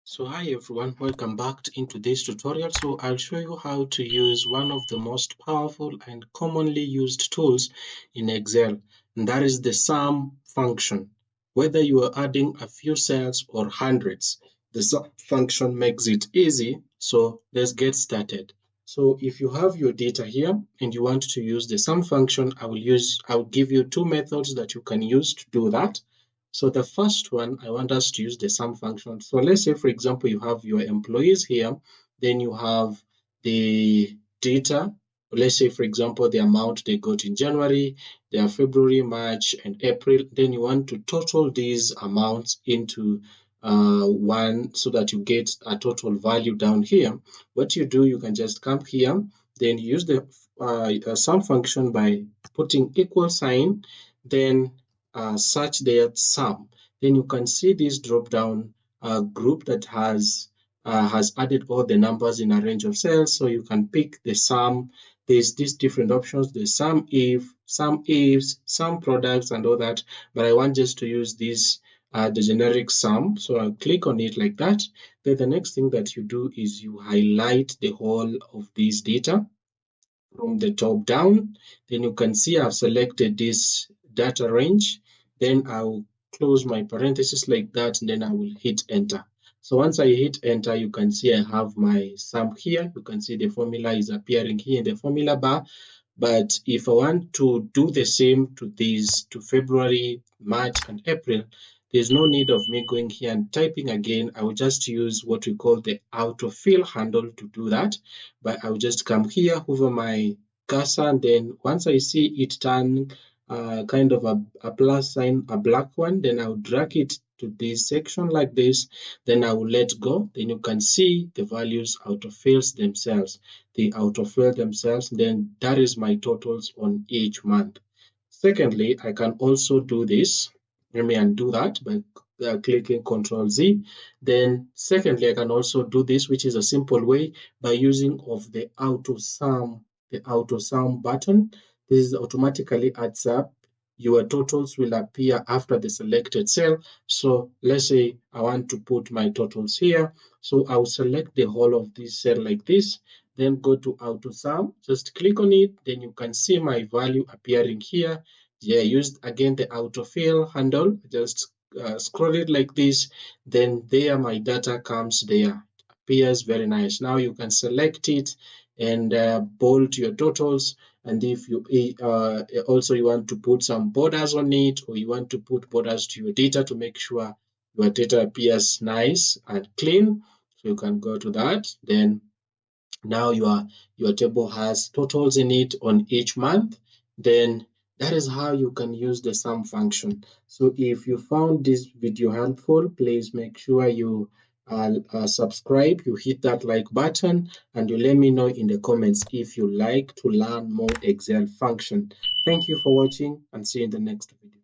So hi everyone, welcome back into this tutorial. So I'll show you how to use one of the most powerful and commonly used tools in Excel, and that is the sum function. Whether you are adding a few cells or hundreds, the sum function makes it easy. So let's get started. So if you have your data here and you want to use the sum function, I'll give you two methods that you can use to do that. So the first one, I want us to use the sum function. So let's say, for example, you have your employees here, then you have the data. Let's say, for example, the amount they got in January, their February, March, and April. Then you want to total these amounts into one so that you get a total value down here. What you do, you can just come here, then use the sum function by putting equal sign, then search there sum. Then you can see this drop down group that has added all the numbers in a range of cells. So you can pick the sum. There's these different options, the sum if, sum ifs, sum products, and all that. But I want just to use this the generic sum. So I'll click on it like that. Then the next thing that you do is you highlight the whole of this data from the top down. Then you can see I've selected this data range. Then I'll close my parentheses like that, and then I will hit enter. So once I hit enter, you can see I have my sum here. You can see the formula is appearing here in the formula bar. But if I want to do the same to these, to February, March, and April, there's no need of me going here and typing again. I will just use what we call the autofill handle to do that. But I will just come here over my cursor, and then once I see it turn kind of a plus sign, a black one, then I'll drag it to this section like this. Then I will let go. Then you can see the values autofills themselves. They autofill themselves. Then that is my totals on each month. Secondly, I can also do this. Let me undo that by clicking Control Z. Then secondly, I can also do this, which is a simple way by using of the AutoSUM button. This is automatically adds up. Your totals will appear after the selected cell. So let's say I want to put my totals here. So I'll select the whole of this cell like this, then go to AutoSUM, just click on it, then you can see my value appearing here. Yeah, used again the autofill handle, just scroll it like this, then there my data comes there, appears very nice. Now you can select it and bold your totals, and if you also you want to put some borders on it, or you want to put borders to your data to make sure your data appears nice and clean, so you can go to that. Then now your table has totals in it on each month. Then that is how you can use the sum function. So if you found this video helpful, please make sure you subscribe, you hit that like button, and you let me know in the comments if you like to learn more Excel function. Thank you for watching, and see you in the next video.